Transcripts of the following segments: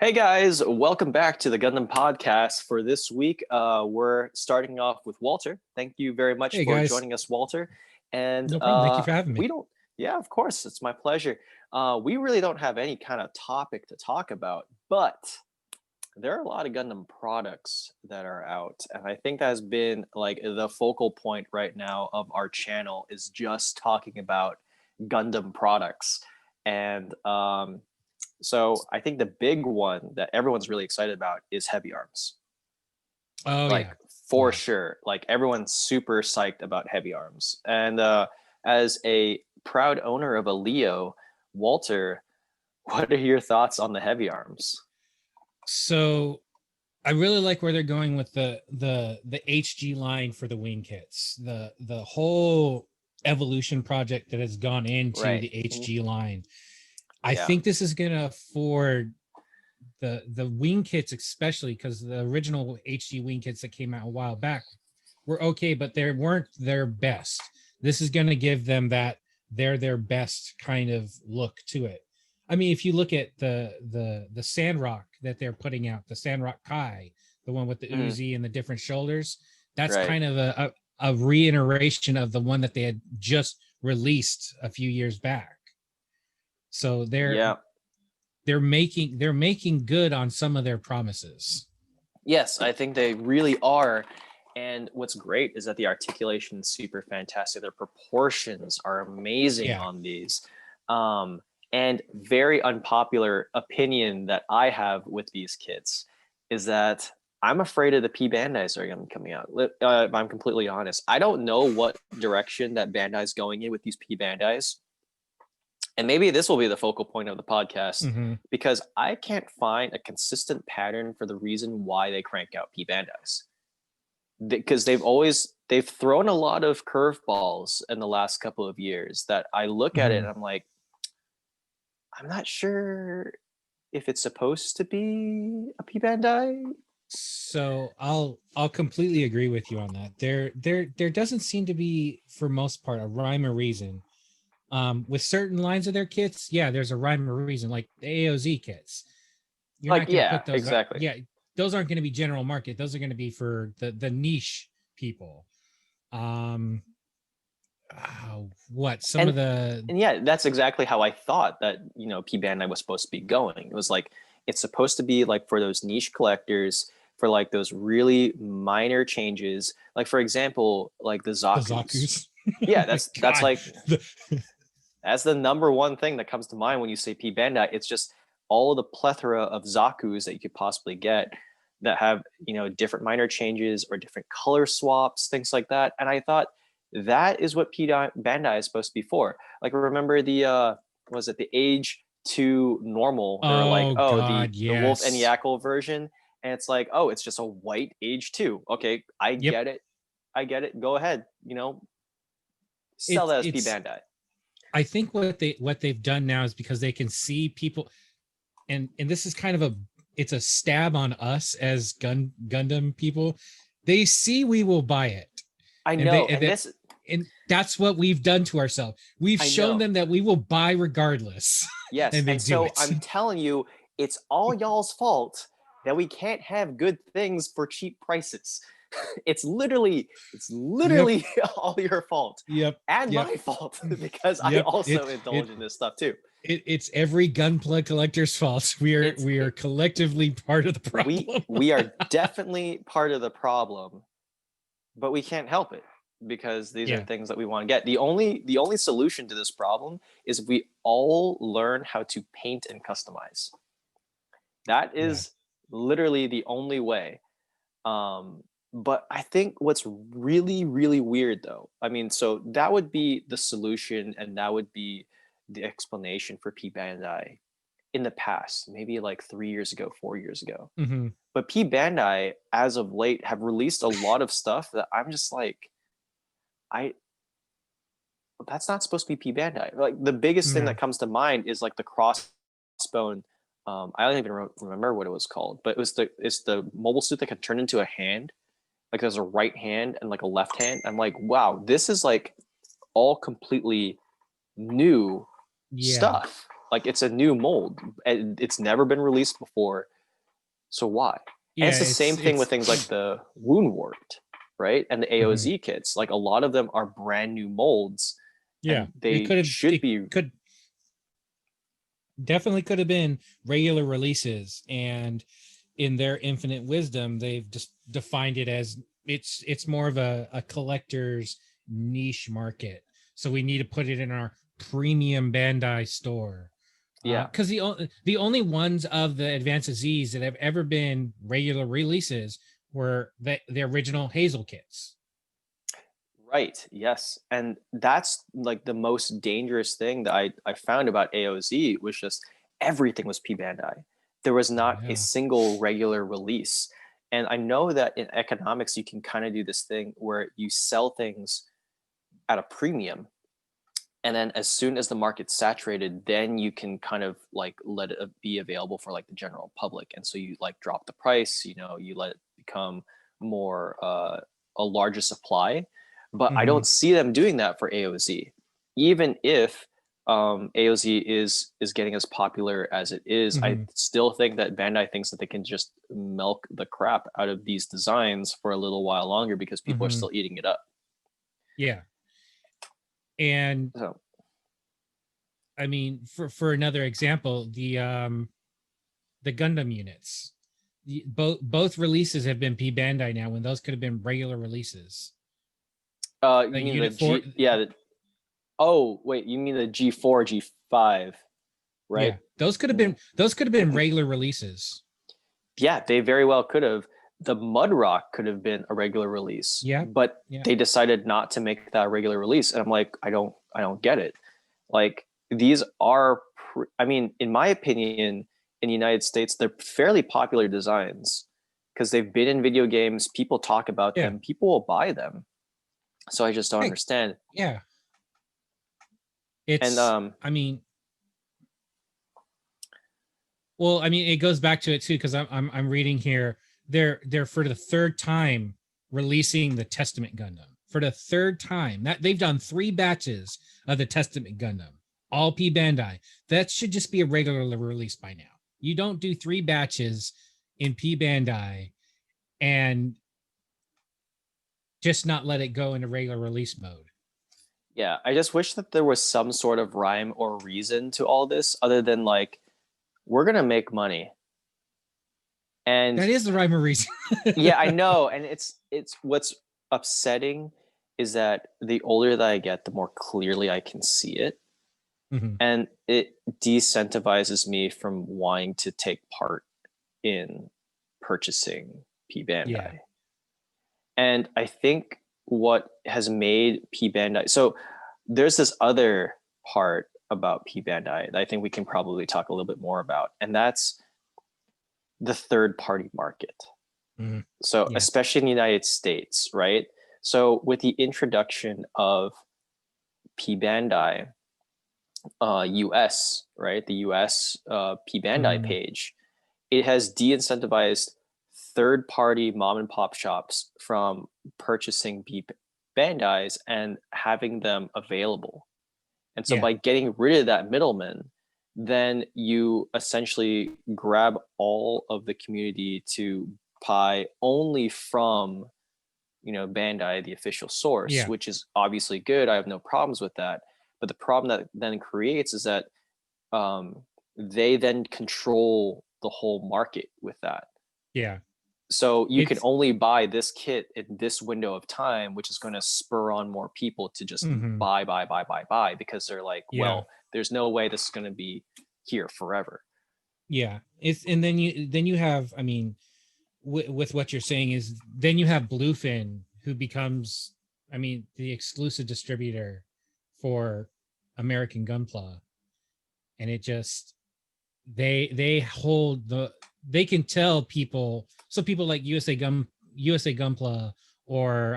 Hey guys, welcome back to the Gundam Podcast. For this week, we're starting off with Walter. Thank you very much Hey for guys, joining us, Walter. And no problem. Thank you for having me. we don't, yeah, of course, it's my pleasure. We really don't have any kind of topic to talk about, but there are a lot of Gundam products that are out. And I think that has been like the focal point right now of our channel is just talking about Gundam products. And so I think the big one that everyone's really excited about is heavy arms. Oh Like yeah, for yeah. sure. Like everyone's super psyched about heavy arms. And as a proud owner of a Leo, Walter, what are your thoughts on the heavy arms? So I really like where they're going with the HG line for the wing kits. The whole evolution project that has gone into Right. the HG line. I Yeah. think this is going to afford the wing kits, especially because the original HG wing kits that came out a while back were okay, but they weren't their best. This is going to give them that they're their best kind of look to it. I mean, if you look at the Sandrock that they're putting out, the Sandrock Kai, the one with the Mhm. Uzi and the different shoulders, that's Right. kind of a reiteration of the one that they had just released a few years back. So Yeah. they're making good on some of their promises. Yes, I think they really are. And what's great is that the articulation is super fantastic. Their proportions are amazing Yeah. on these. And very unpopular opinion that I have with these kits is that I'm afraid of the P Bandais that are going to be coming out. If I'm completely honest, I don't know what direction that Bandai's going in with these P Bandais. And maybe this will be the focal point of the podcast Mm-hmm. because I can't find a consistent pattern for the reason why they crank out P Bandais. Because they've thrown a lot of curveballs in the last couple of years that I look at it Mm-hmm. and I'm like, I'm not sure if it's supposed to be a P Bandai. So I'll completely agree with you on that. There doesn't seem to be, for most part, a rhyme or reason. With certain lines of their kits, yeah, there's a rhyme or reason, like the AOZ kits. You're Like, not going to yeah, put those. exactly. Yeah, those aren't going to be general market. Those are going to be for the niche people. Um, what some And of the and yeah, that's exactly how I thought that, P Bandai was supposed to be going. It was like it's supposed to be like for those niche collectors, for like those really minor changes. Like for example, like the Zaku's. Zaku's. Oh Yeah, my that's god. like that's the number one thing that comes to mind when you say P Bandai. It's just all of the plethora of Zaku's that you could possibly get that have, different minor changes or different color swaps, things like that. And I thought that is what P Bandai is supposed to be for. Like remember the was it the age 2 normal? They were like, Oh oh, god, the Wolf and yes. Yackle version. And it's like, oh, it's just a white age 2. Okay, I Yep. get it. I get it. Go ahead. Sell It's that as P it's Bandai. I think what they've done now is because they can see people, and this is kind of it's a stab on us as Gundam people. They see we will buy it, I and they know. And this and that's what we've done to ourselves. We've I shown know. them that we will buy regardless, Yes. and they And do so it. I'm telling you, it's all y'all's fault that we can't have good things for cheap prices. Yep, It's literally all your fault yep, and yep, my fault because I yep. also indulge in this stuff too. It's every gunpla collector's fault. It's We are it, collectively part of the we problem. we are definitely part of the problem, but we can't help it because these are Yeah, things that we want to get. The only solution to this problem is if we all learn how to paint and customize. That yeah. is literally the only way. But I think what's really, really weird though, I mean, so that would be the solution and that would be the explanation for P Bandai in the past, maybe like 3 years ago, 4 years ago. Mm-hmm. But P Bandai, as of late, have released a lot of stuff that I'm just like, I that's not supposed to be P Bandai. Like the biggest thing No. that comes to mind is like the crossbone. I don't even remember what it was called, but it's the mobile suit that can turn into a hand. Like there's a right hand and like a left hand. I'm like, wow, this is like all completely new Yeah. stuff. Like it's a new mold and it's never been released before. So why? And Yeah, it's the same thing with things like the Wound Warped, right? And the Mhm. AOZ kits. Like a lot of them are brand new molds, Yeah, and they should be. could definitely could have been regular releases, and in their infinite wisdom they've just defined it as it's more of a collector's niche market, so we need to put it in our premium Bandai store, Yeah, because the only ones of the Advanced Z's that have ever been regular releases were the original Hazel kits. right. Yes. And that's like the most dangerous thing that I found about AOZ was just everything was P Bandai. There was not a Yeah, single regular release. And I know that in economics, you can kind of do this thing where you sell things at a premium. And then as soon as the market's saturated, then you can kind of like let it be available for like the general public. And so you like drop the price, you know, you let it become more a larger supply. But I hmm, don't see them doing that for AOZ. Even if AOZ is getting as popular as it is, I hmm, still think that Bandai thinks that they can just milk the crap out of these designs for a little while longer because people are hmm. still eating it up. Yeah, and So I mean, for another example, the Gundam units. Both releases have been P Bandai now, when those could have been regular releases. you The mean the unit 4, G? Yeah. Oh wait, you mean the G4, G5, right? yeah, Mhm. those could have been regular releases. Yeah, they very well could have. The Mudrock could have been a regular release, Yeah, but yeah, they decided not to make that a regular release, and I'm like, I don't get it. Like these are, I mean, in my opinion, in the United States, they're fairly popular designs because they've been in video games. People talk about yeah. them. People will buy them. So I just don't Hey, understand. yeah. And It's, I mean, well, I mean, it goes back to it too, because I'm reading here. They're for the third time releasing the Testament Gundam for the third time. That they've done 3 batches of the Testament Gundam, all P Bandai. That should just be a regular release by now. You don't do 3 batches in P Bandai and just not let it go into regular release mode. yeah, I just wish that there was some sort of rhyme or reason to all this other than like we're going to make money. And That is the rhyme or reason. yeah, I know, and it's what's upsetting is that the older that I get, the more clearly I can see it, Mhm. and it decentivizes me from wanting to take part in purchasing P Yeah. Bandai. And I think what has made P Bandai so there's this other part about P Bandai that I think we can probably talk a little bit more about, and that's the third party market. Mhm. So, Yeah. especially in the United States, right? So, with the introduction of P Bandai US, right? The US P Bandai Mhm. page, it has de incentivized third party mom and pop shops from purchasing P Bandais and having them available. And so, Yeah. by getting rid of that middleman, then you essentially grab all of the community to buy only from Bandai, the official source, Yeah. which is obviously good. I have no problems with that. But the problem that then creates is that um, they then control the whole market with that. Yeah. So you can It's only buy this kit in this window of time, which is going to spur on more people to just mhm. buy because they're like, Yeah. well, there's no way this is going to be here forever. Yeah. It's, and then you have, I mean, with what you're saying is, then you have Bluefin, who becomes, I mean, the exclusive distributor for American Gunpla, and it just, they hold the, they can tell people, so people like USA Gunpla, or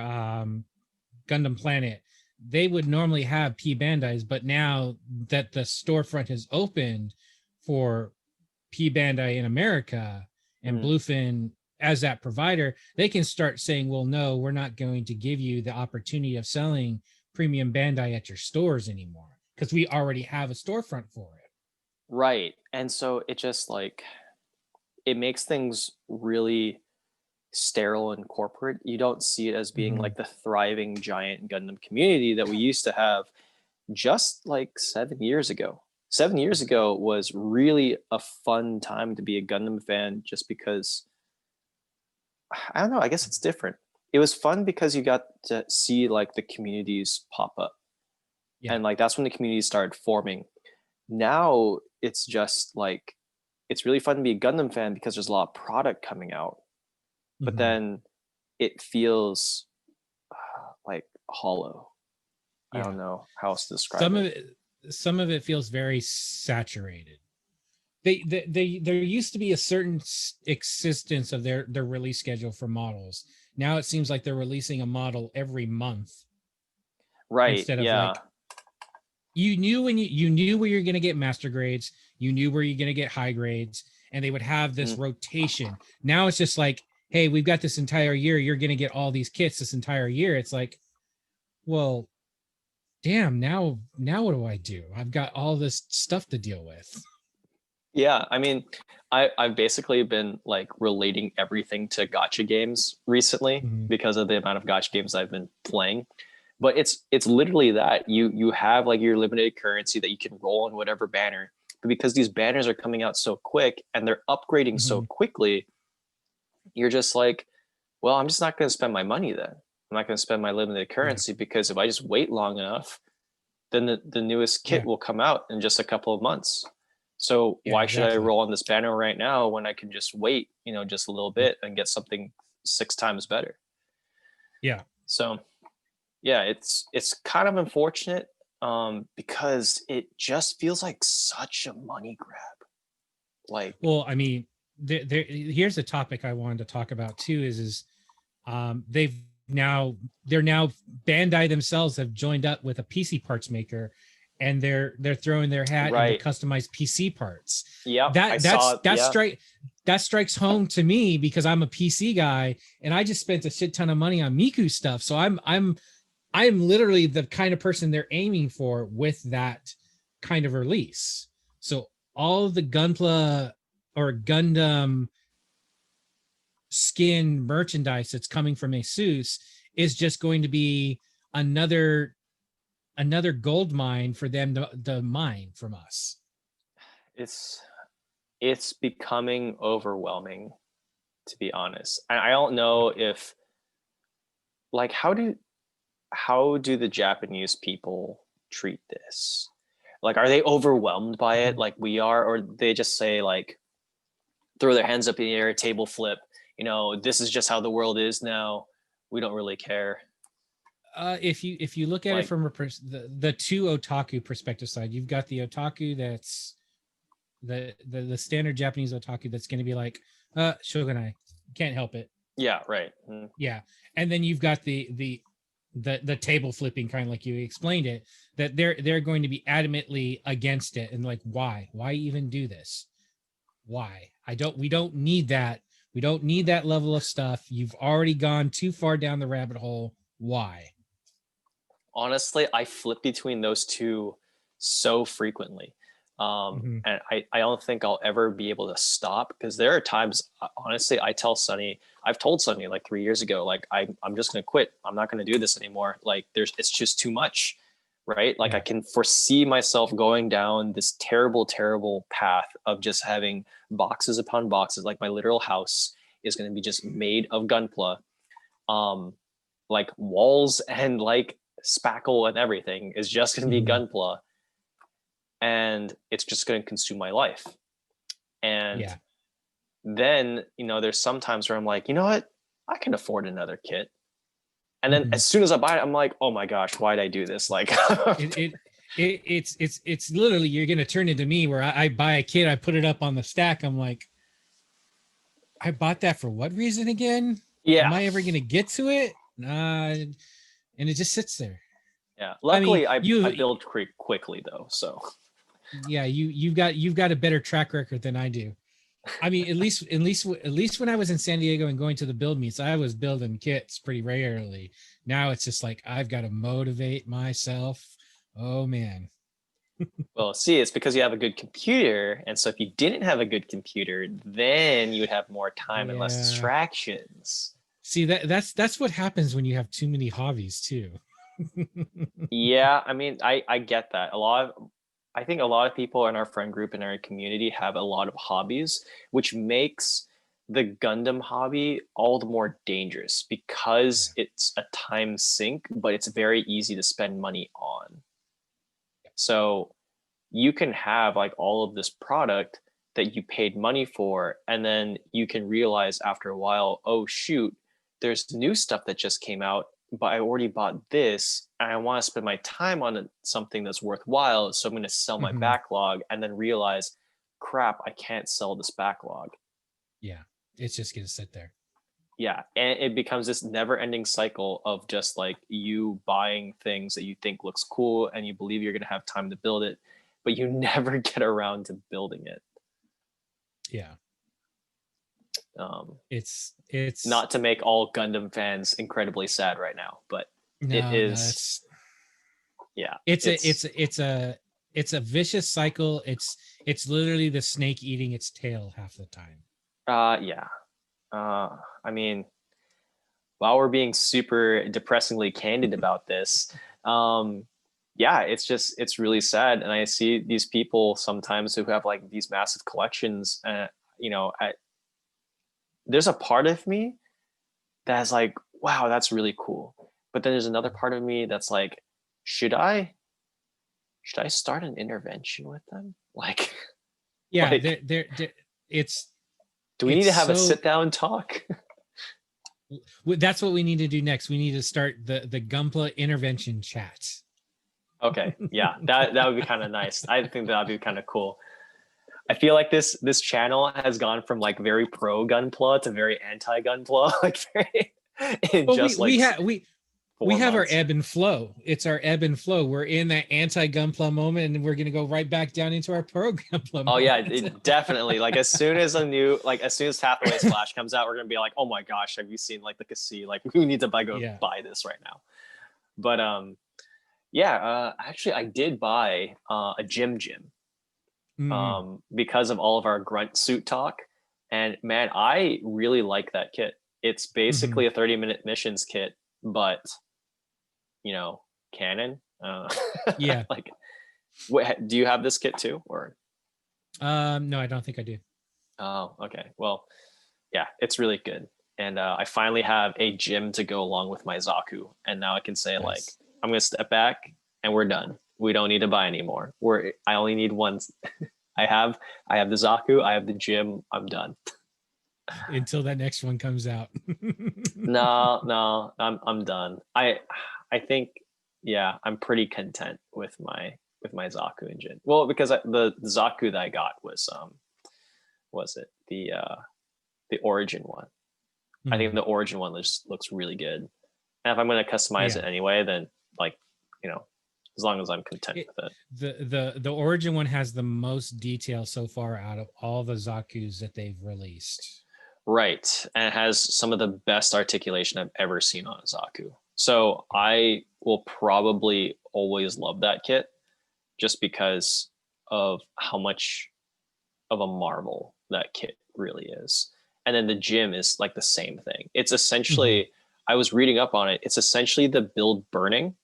Gundam Planet, they would normally have P Bandais, but now that the storefront has opened for P Bandai in America and Mm-hmm. Bluefin as that provider, they can start saying, well, no, we're not going to give you the opportunity of selling premium Bandai at your stores anymore, because we already have a storefront for it. Right. And so it just like it makes things really sterile and corporate. You don't see it as being Hmm. like the thriving giant Gundam community that we used to have just like 7 years ago. 7 years ago was really a fun time to be a Gundam fan just because I don't know, I guess it's different. It was fun because you got to see like the communities pop up. Yeah. And like that's when the communities started forming. Now it's just like it's really fun to be a Gundam fan because there's a lot of product coming out, but Hmm. then it feels like hollow. I don't Yeah. know how else to describe Some it. of it, some of it feels very saturated. There used to be a certain existence of their release schedule for models. Now it seems like they're releasing a model every month Right. instead of Yeah. like you knew when you knew where you're going to get master grades, you knew where you're going to get high grades, and they would have this Mm. rotation. Now it's just like, hey, we've got this entire year, you're going to get all these kits this entire year. It's like, well, damn, now what do I do? I've got all this stuff to deal with. Yeah. I mean, I've basically been like relating everything to gotcha games recently Mhm. because of the amount of gotcha games I've been playing. But it's literally that you have like your limited currency that you can roll on whatever banner. But because these banners are coming out so quick and they're upgrading so Mhm. quickly, you're just like, well, I'm just not going to spend my money then. I'm not going to spend my limited Yeah. currency because if I just wait long enough, then the newest kit Yeah. will come out in just a couple of months. So Yeah, why should I exactly. roll on this banner right now when I can just wait, just a little Yeah. bit and get something 6 times better? Yeah. So yeah, it's kind of unfortunate because it just feels like such a money grab. Like, Well, I mean, here's a topic I wanted to talk about too. Is they've now they're now Bandai themselves have joined up with a PC parts maker, and they're throwing their hat into right. customized PC parts. Yep, I That saw it. Yeah. that strikes home to me because I'm a PC guy and I just spent a shit ton of money on Miku stuff. So I'm literally the kind of person they're aiming for with that kind of release. So all of the Gunpla or Gundam skin merchandise that's coming from Asus is just going to be another gold mine for them to mine from us. It's it's becoming overwhelming, to be honest. And I don't know if like how do the Japanese people treat this? Like, are they overwhelmed by it Mhm. like we are, or they just say like throw their hands up in the air, table flip? This is just how the world is now. We don't really care. If you look at it Like, from the two otaku perspective side, you've got the otaku that's the standard Japanese otaku that's going to be like, shogunai, can't help it. yeah, right. Mm. Yeah. And then you've got the table flipping kind, like you explained it, that they're going to be adamantly against it and like, why even do this? Why? We don't need that. We don't need that level of stuff. You've already gone too far down the rabbit hole. Why? Honestly, I flip between those two so frequently. Mm-hmm. And I don't think I'll ever be able to stop because there are times, honestly, I've told Sunny like 3 years ago, like I'm just gonna quit. I'm not gonna do this anymore. Like it's just too much, right? Like I Yeah. can foresee myself going down this terrible, terrible path of just having boxes upon boxes. Like my literal house is gonna be just made of gunpla. Um, like walls and like spackle and everything is just going to be Mm-hmm. gunpla, and it's just going to consume my life. And Yeah. then there's some times where I'm like, you know what, I can afford another kit, and then Mm-hmm. as soon as I buy it, I'm like, oh my gosh, why did I do this? Like, it, it it's literally, you're gonna turn into me where I buy a kit, I put it up on the stack, I'm like, I bought that for what reason again? Am yeah, I ever gonna get to it? And it just sits there. yeah. I mean, Luckily, I build quickly though, so yeah, you've got a better track record than I do. I mean, at least when I was in San Diego and going to the build meets, I was building kits pretty regularly. Now it's just like I've got to motivate myself. Oh man. Well, see, it's because you have a good computer, and so if you didn't have a good computer, then you would have more time and less Yeah. distractions. See, that's what happens when you have too many hobbies too. Yeah, I mean, I get that. I think a lot of people in our friend group and our community have a lot of hobbies, which makes the Gundam hobby all the more dangerous Yeah. because it's a time sink, but it's very easy to spend money on. So you can have like all of this product that you paid money for, and then you can realize after a while, oh shoot, there's new stuff that just came out, but I already bought this and I want to spend my time on something that's worthwhile, so I'm going to sell my Mhm. backlog, and then realize, crap, I can't sell this backlog. Yeah. It's just gonna sit there. Yeah, and it becomes this never-ending cycle of just like you buying things that you think looks cool and you believe you're going to have time to build it, but you never get around to building it. Yeah. um, It's Not to make all Gundam fans incredibly sad right now, but it no, is, it's yeah, it's a it's, it's a it's a it's a vicious cycle. It's literally the snake eating its tail half the time. yeah. I mean, while we're being super depressingly candid about this, um, yeah, it's really sad. And I see these people sometimes who have like these massive collections. You know, there's a part of me that's like, wow, that's really cool. But then there's another part of me that's like, should I start an intervention with them? Like, Yeah, like, it's do we need it's to have a so sit down talk? that's what we need to do next. We need to start the Gunpla intervention chat. Okay, yeah, that would be kind of nice. I think that'd be kind of cool. I feel like this channel has gone from like very pro Gunpla to very anti Gunpla, like very in Well, just we like have we four have our months. ebb and flow. It's our ebb and flow. We're in that anti Gunpla moment, and we're gonna go right back down into our pro Gunpla Oh yeah, moment. it definitely. Like as soon as Hathaway Splash comes out, we're gonna be like, oh my gosh, have you seen like the Cassie? Like we need to go Yeah. buy this right now. But yeah, actually I did buy a gym Mhm. because of all of our grunt suit talk. And man, I really like that kit. It's Mhm. basically a 30-minute missions kit, but canon. Yeah. Like, what do you have this kit too, or? No, I don't think I do. Oh, okay. Well, yeah, it's really good. And I finally have a gym to go along with my Zaku, and now I can say like, Nice. I'm gonna step back, and we're done. We don't need to buy anymore. I only need one. I have the Zaku. I have the gym. I'm done. Until that next one comes out. No, no, I'm done. I think, yeah, I'm pretty content with my Zaku engine. Well, because the Zaku that I got was it the Origin one. I think Mhm. the Origin one looks really good. And if I'm going to customize Yeah. it anyway, then like, you know, as long as I'm content It, with it. the origin one has the most detail so far out of all the Zaku's that they've released. Right. And it has some of the best articulation I've ever seen on a Zaku. So I will probably always love that kit just because of how much of a marvel that kit really is. And then the gym is like the same thing. It's Mhm. essentially, I was reading up on it, it's essentially the build burning,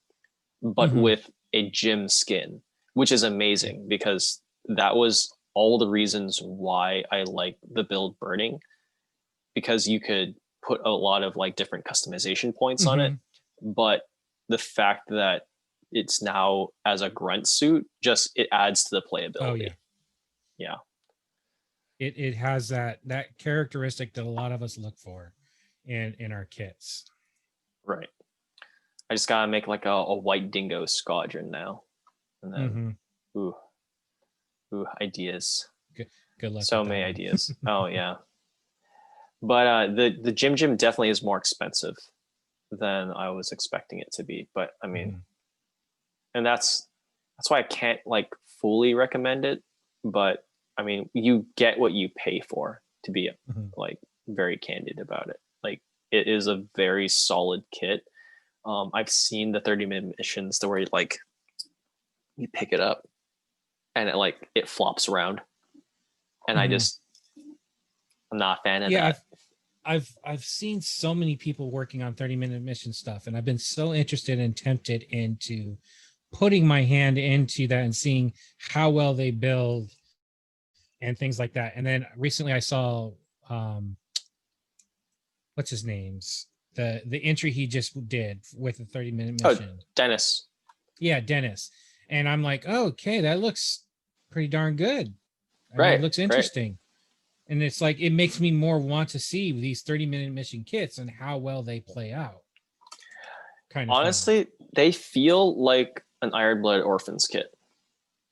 but Mhm. with a gym skin, which is Yeah. amazing because that was all the reasons why I like the build burning, because you could put a lot of like different customization points on it. Mhm. But the fact that it's now as a grunt suit, just it adds to the Oh playability. yeah. Yeah. It has that characteristic that a lot of us look for in our kits. Right. I just gotta make like a white dingo squadron now. And then Mhm. ooh, ideas. Good luck So with that many one. ideas. Oh yeah. But the gym definitely is more expensive than I was expecting it to be. But I mean, Mhm. and that's why I can't like fully recommend it. But I mean, you get what you pay for, to be Mhm. like very candid about it. Like it is a very solid kit. I've seen the 30-minute missions to where like you pick it up and it flops around, and Mhm. I'm not a fan of Yeah, that. I've seen so many people working on 30-minute mission stuff, and I've been so interested and tempted into putting my hand into that and seeing how well they build and things like that. And then recently I saw um what's his name's the entry he just did with a 30-minute Oh, mission. Dennis. Yeah, Dennis. And I'm like, oh, okay, that looks pretty darn good. I mean, it Right, looks right. interesting. And it's like it makes me more want to see these 30-minute mission kits and how well they play out. Kind of thing. Honestly, they feel like an Iron Blood Orphans kit.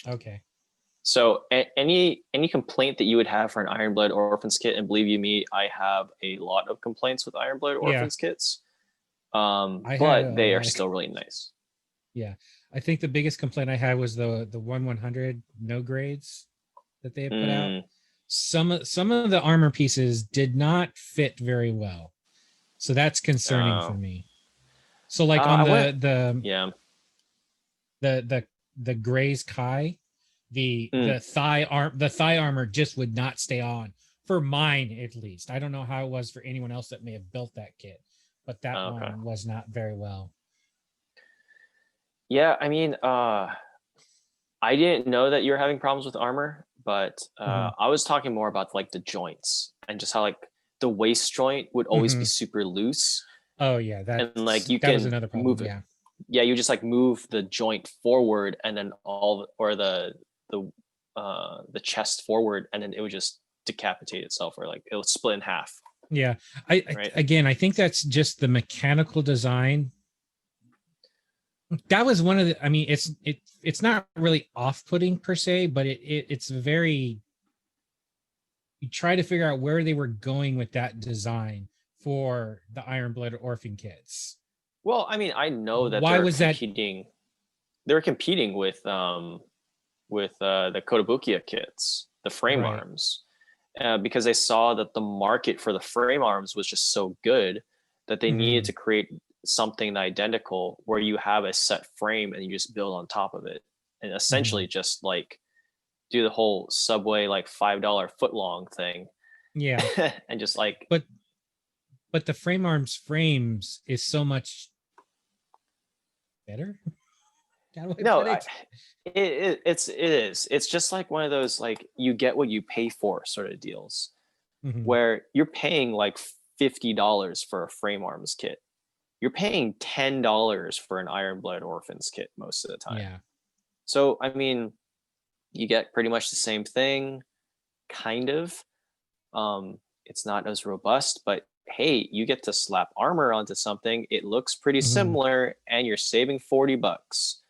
Okay. So any complaint that you would have for an Iron Blood Orphans kit, and believe you me, I have a lot of complaints with Iron Blood Yeah. Orphans kits. I had But a they are lot of still really nice. yeah. I think the biggest complaint I had was the 1/100 no grades that they had put out. Mm, Some of the armor pieces did not fit very well. So that's concerning for oh. me. So like on I went. the Yeah. the the the Gray's Kai, Mm, the thigh armor just would not stay on for mine at least. I don't know how it was for anyone else that may have built that kit, but that okay. one was not very well. Yeah, I mean, I didn't know that you were having problems with armor, but Mm-hmm. I was talking more about like the joints and just how like the waist joint would always be Mm-hmm. super loose, Oh yeah, and like you that was can another problem. move it. Yeah. Yeah, you just like move the joint forward, and then the the chest forward, and then it would just decapitate itself, or like it would split in half. Yeah. Right. Again, I think that's just the mechanical design. That was one of the I mean, it's not really off-putting per se, but it's very you try to figure out where they were going with that design for the Iron Blooded Orphan kits. Well, I mean, I know that Why was that? they're competing with the Kotobukiya kits, the frame Right. arms, because they saw that the market for the frame arms was just so good that they needed Mhm. to create something identical where you have a set frame and you just build on top of it, and essentially Mhm. just like do the whole Subway like $5 foot long thing, Yeah, and just like but the frame arms frames is so much better. How do I no, put it? it's just like one of those like you get what you pay for sort of deals, Mhm. where you're paying like $50 for a frame arms kit. You're paying $10 for an Iron Blood Orphans kit most of the time. Yeah. So I mean, you get pretty much the same thing, kind of. It's not as robust, but hey, you get to slap armor onto something. It looks pretty Mhm. similar, and you're saving $40.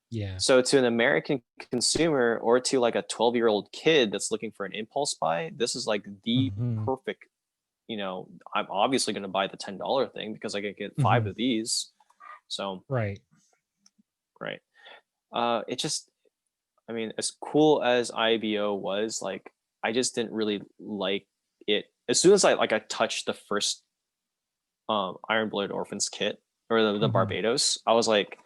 Yeah. So to an American consumer, or to like a 12-year-old kid that's looking for an impulse buy, this is like the Mhm. perfect, I'm obviously going to buy the $10 thing because I can get five Mhm. of these. So, Right. right. It just, I mean, as cool as IBO was, like, I just didn't really like it. As soon as I touched the first Iron Blood Orphans kit, or the Mhm. Barbados, I was like,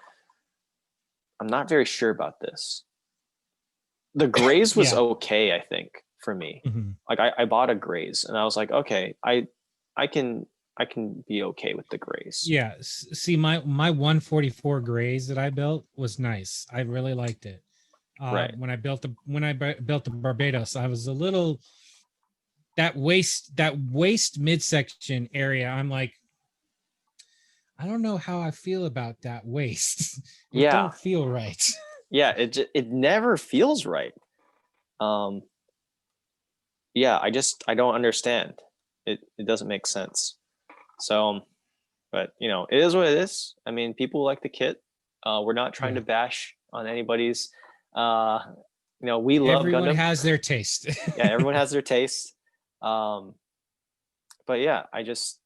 I'm not very sure about this. The Grays was Yeah. okay, I think, for me. Mhm. Like I bought a Grays, and I was like, okay, I can I can be okay with the Grays. Yeah. See, my 144 grays that I built was nice. I really liked it. Right. When I built the Barbados, I was a little that waist midsection area. I'm like, I don't know how I feel about that waist. It Yeah. don't feel right. Yeah, it never feels right. Um yeah, I don't understand. It doesn't make sense. So, but it is what it is. I mean, people like the kit. We're not trying to Yeah. bash on anybody's. Uh, we love Everyone Gundam. has their taste. Yeah, everyone has their taste. Um, but yeah, it's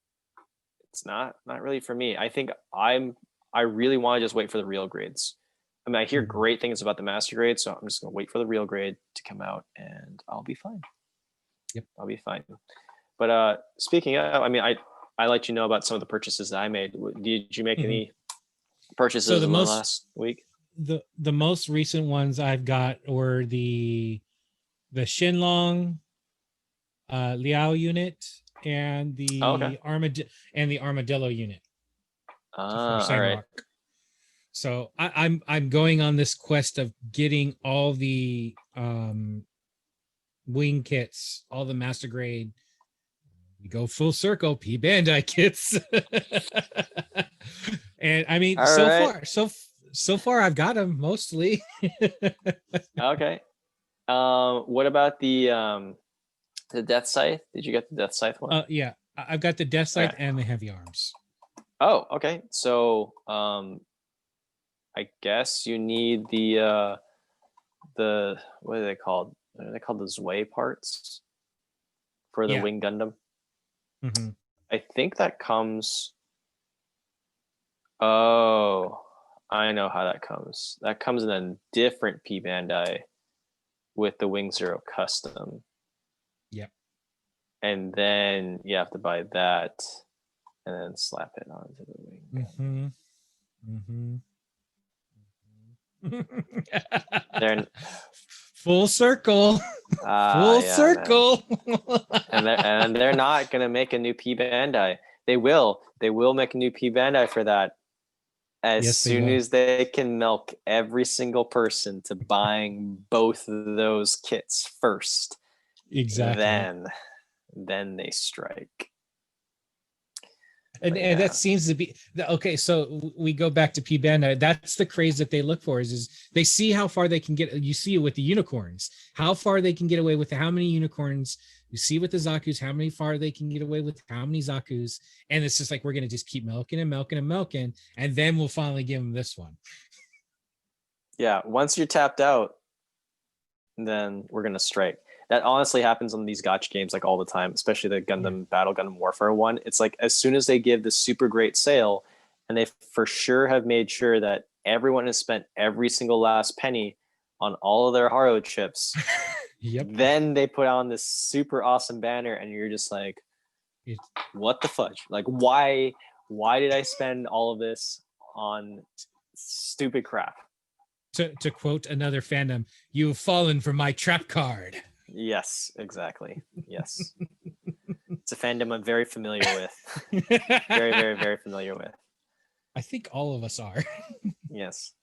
not really for me. I really want to just wait for the real grades. I mean, I hear Mhm. great things about the master grade, so I'm just gonna wait for the real grade to come out, and I'll be fine. Yep. I'll be fine. But speaking of, I mean, I let you know about some of the purchases that I made. Did you make Mhm. any So purchases the in the most last week? the most recent ones I've got were the Shinlong Liao unit and Oh, okay. the armadillo unit for All right. Signrock. So I'm going on this quest of getting all the wing kits, all the master grade. We go full circle, P Bandai kits. And I mean, All right. so far I've got them mostly. Okay. What about the Death Scythe? Did you get the Death Scythe one? Yeah, I've got the Death Scythe Okay. and the heavy arms. Oh, okay. So I guess you need the what are they called? What are they called? The Zwei parts for the Yeah. Wing Gundam. Mm-hmm. I think that comes. Oh, I know how that comes. That comes in a different P Bandai with the Wing Zero custom. Yep. And then you have to buy that and then slap it onto the wing. Mm-hmm. They're full circle. Full circle. and they're not gonna make a new P Bandai. They will make a new P Bandai for that as soon as they can milk every single person to buying both of those kits first. Exactly. Then they strike. And that seems to be okay. So we go back to P Bandai. That's the craze that they look for is they see how far they can get. You see it with the unicorns, how far they can get away with how many unicorns. You see with the Zaku's, how many far they can get away with how many Zaku's. And it's just like, we're going to just keep milking and milking and milking. And then we'll finally give them this one. Yeah. Once you're tapped out, then we're going to strike. That honestly happens on these gotcha games like all the time, especially the Gundam Battle Gundam Warfare one. It's like as soon as they give this super great sale and they for sure have made sure that everyone has spent every single last penny on all of their Haro chips, then they put on this super awesome banner and you're just like, what the fudge? Like, why did I spend all of this on stupid crap? To quote another fandom, you've fallen for my trap card. Yes, exactly. Yes. It's a fandom I'm very familiar with. Very, very, very familiar with. I think all of us are. Yes.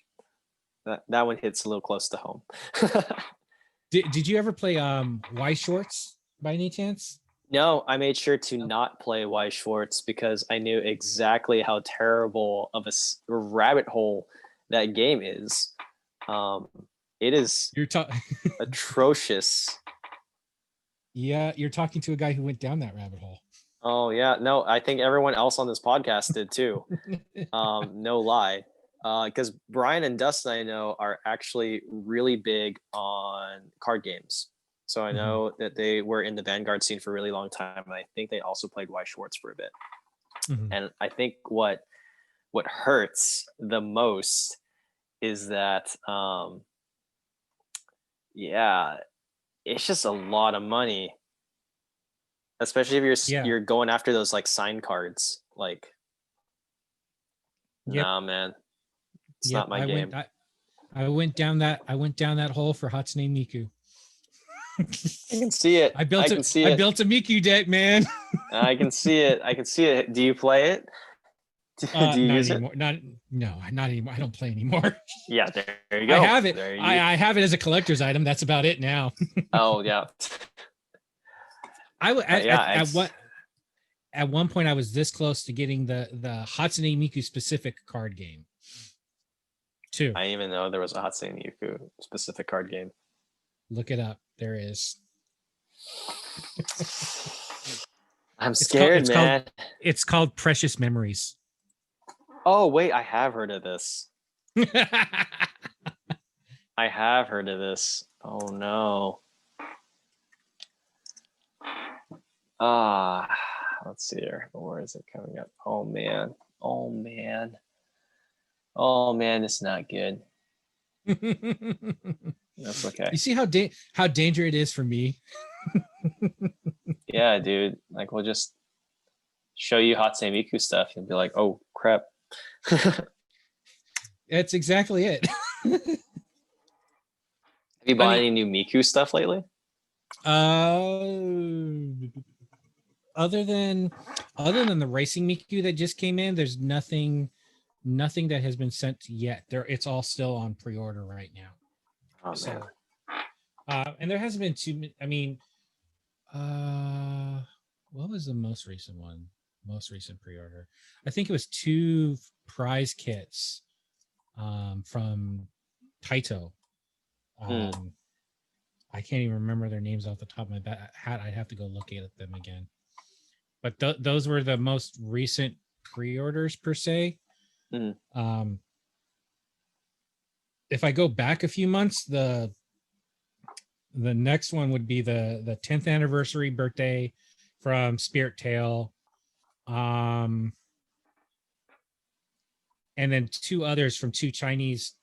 That one hits a little close to home. Did you ever play Y Shorts by any chance? No, I made sure to not play Y Schwartz because I knew exactly how terrible of a rabbit hole that game is. It is atrocious. Yeah, you're talking to a guy who went down that rabbit hole. Oh yeah, no, I think everyone else on this podcast did too. No lie, because Brian and Dustin, I know, are actually really big on card games. So I know that they were in the Vanguard scene for a really long time, and I think they also played Y Schwartz for a bit. And I think what hurts the most is that, it's just a lot of money, especially if you're going after those like sign cards. Like, nah, man, it's not my game. I went down that hole for Hatsune Miku. I can see it. I built a Miku deck, man. I can see it. Do you play it? Do you use anymore. it? Not anymore. I don't play anymore. Yeah, there you go. I have it. I have it as a collector's item. That's about it now. Oh yeah. At one point I was this close to getting the Hatsune Miku specific card game too. I didn't even know there was a Hatsune Miku specific card game. Look it up. There is. I'm scared, man. It's called Precious Memories. Oh wait, I have heard of this. I have heard of this. Oh no. Let's see here. Where is it coming up? Oh man. It's not good. That's okay. You see how danger it is for me? Yeah, dude. Like, we'll just show you Hatsune Miku stuff and be like, oh crap. That's exactly it. Have you I bought mean, any new Miku stuff lately? other than the racing Miku that just came in, there's nothing that has been sent yet. It's all still on pre-order right now. Oh man. So, and there hasn't been too many. I mean, what was the most recent one? Most recent pre-order. I think it was 2 prize kits from Taito. I can't even remember their names off the top of my hat. I'd have to go look at them again. But those were the most recent pre-orders per se. If I go back a few months, the next one would be the 10th anniversary birthday from Spirit Tail. And then 2 others from 2 Chinese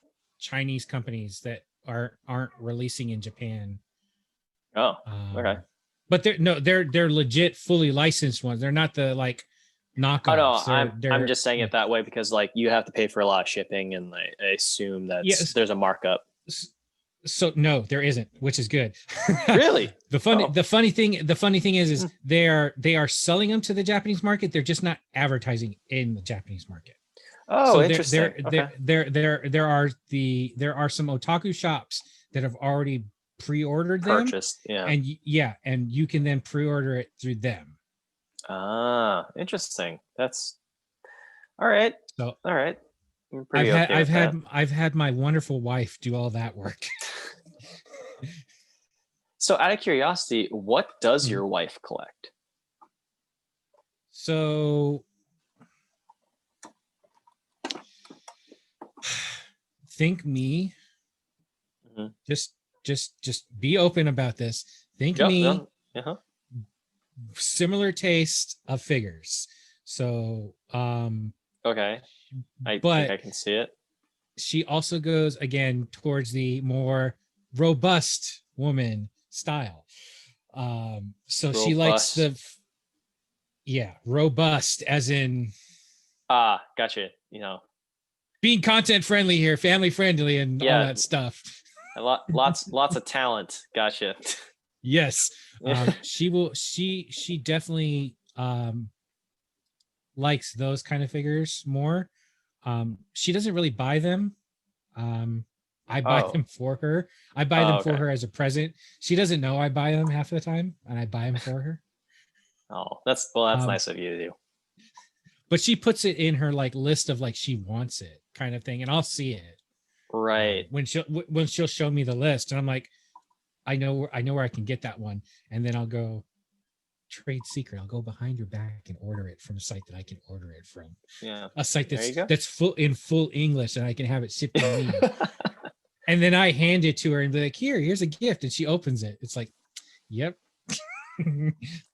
companies that aren't releasing in Japan. Oh, okay. But they're legit fully licensed ones. They're not the like knockoffs. Oh no, I'm just saying it that way because like you have to pay for a lot of shipping, and I assume that there's a markup. So no, there isn't, which is good. Really? The funny thing is they are selling them to the Japanese market. They're just not advertising in the Japanese market. Oh, so interesting. There are some otaku shops that have already pre-ordered them. Purchased, yeah. And you can then pre-order it through them. Ah, interesting. That's all right. So all right. I've had my wonderful wife do all that work. So out of curiosity, what does your wife collect? So think me. Just be open about this. Think me. Similar taste of figures. So okay. I think I can see it. She also goes again towards the more robust woman style. So robust. She likes the robust as in gotcha. Being content friendly here, family friendly, and all that stuff. Lots of talent. Gotcha. Yes. She definitely likes those kind of figures more. She doesn't really buy them. I buy them for her. I buy them for her as a present. She doesn't know I buy them half the time, and I buy them for her. Oh, that's nice of you to do. But she puts it in her like list of like she wants it kind of thing, and I'll see it. Right. When she'll show me the list, and I'm like, I know where I can get that one, and then I'll go trade secret. I'll go behind your back and order it from a site that I can order it from. Yeah. A site that's full English, and I can have it shipped to me. And then I hand it to her and be like, here's a gift. And she opens it. It's like, yep.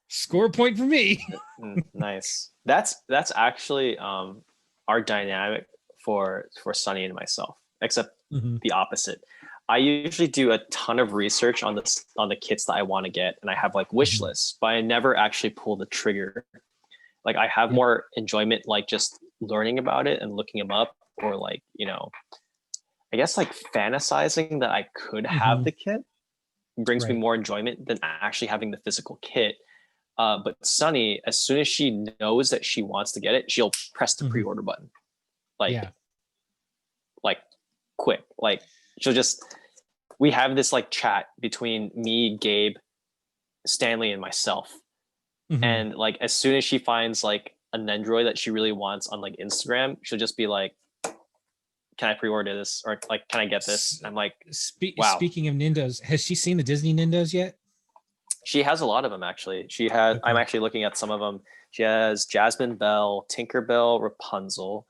Score point for me. Nice. That's actually our dynamic for Sunny and myself, except the opposite. I usually do a ton of research on the kits that I want to get, and I have like wish lists, but I never actually pull the trigger. Like I have more enjoyment like just learning about it and looking them up, or like, I guess like fantasizing that I could have the kit brings me more enjoyment than actually having the physical kit. But Sunny, as soon as she knows that she wants to get it, she'll press the pre-order button. Like quick. Like she'll just, we have this like chat between me, Gabe, Stanley, and myself. And like as soon as she finds like a Nendroid that she really wants on like Instagram, she'll just be like, can I pre-order this? Or like, can I get this? I'm like, wow. Speaking of Nindos, has she seen the Disney Nindos yet? She has a lot of them, actually. She had, I'm actually looking at some of them. She has Jasmine Belle, Tinkerbell, Rapunzel,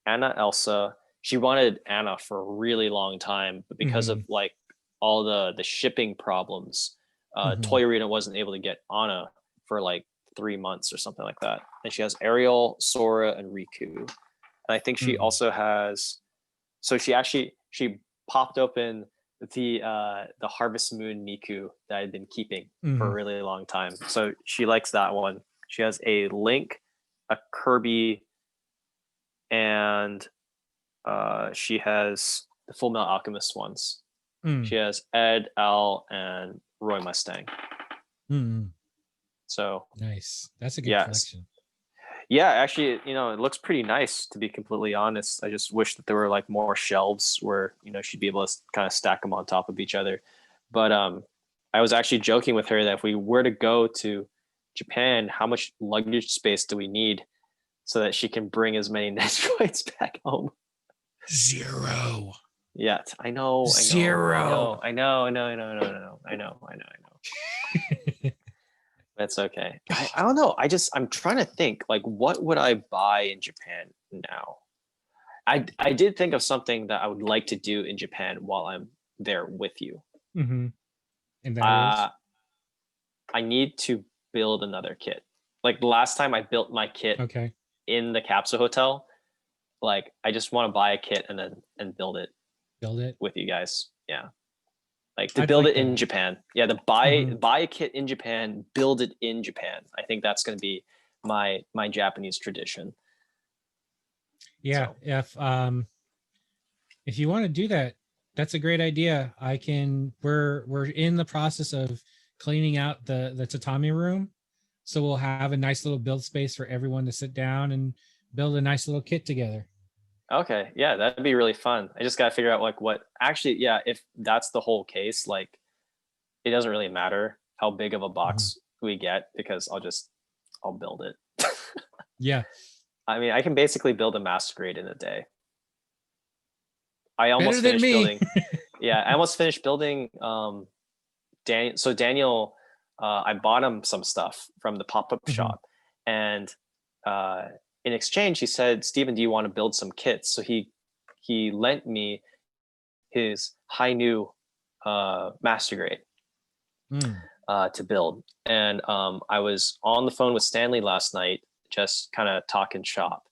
Anna, Elsa. She wanted Anna for a really long time, but because of like all the shipping problems, Toy Arena wasn't able to get Anna for like 3 months or something like that. And she has Ariel, Sora, and Riku. And I think she also has, so she popped open the Harvest Moon Miku that I'd been keeping for a really long time. So she likes that one. She has a Link, a Kirby, and she has the Full Metal Alchemist ones. Mm. She has Ed, Al, and Roy Mustang. Mm. So Nice. That's a good yes. collection. Yeah, actually, you know, it looks pretty nice, to be completely honest. I just wish that there were like more shelves where, you know, she'd be able to kind of stack them on top of each other. But I was actually joking with her that if we were to go to Japan, how much luggage space do we need so that she can bring as many Nestroids back home? 0. Yeah, I know, 0. I know. That's okay. I don't know. I'm trying to think, like, what would I buy in Japan now? I did think of something that I would like to do in Japan while I'm there with you. Mm-hmm. And that is? I need to build another kit. Like the last time I built my kit Okay. in the capsule hotel, like I just want to buy a kit and build it Build it. with you guys. Yeah. Like to I'd build like it in that. Japan. Yeah, to buy a kit in Japan, build it in Japan. I think that's going to be my Japanese tradition. Yeah. So. If you want to do that, that's a great idea. We're in the process of cleaning out the tatami room. So we'll have a nice little build space for everyone to sit down and build a nice little kit together. Okay, yeah, that'd be really fun. I just got to figure out like what actually, yeah, if that's the whole case, like it doesn't really matter how big of a box we get because I'll build it. Yeah. I mean, I can basically build a masquerade in a day. I almost Better than finished me. building. Yeah, I almost finished building Daniel. So Daniel, I bought him some stuff from the pop-up shop, and in exchange, he said, "Steven, do you want to build some kits?" So he lent me his Hainu master grade to build, and I was on the phone with Stanley last night, just kind of talking shop,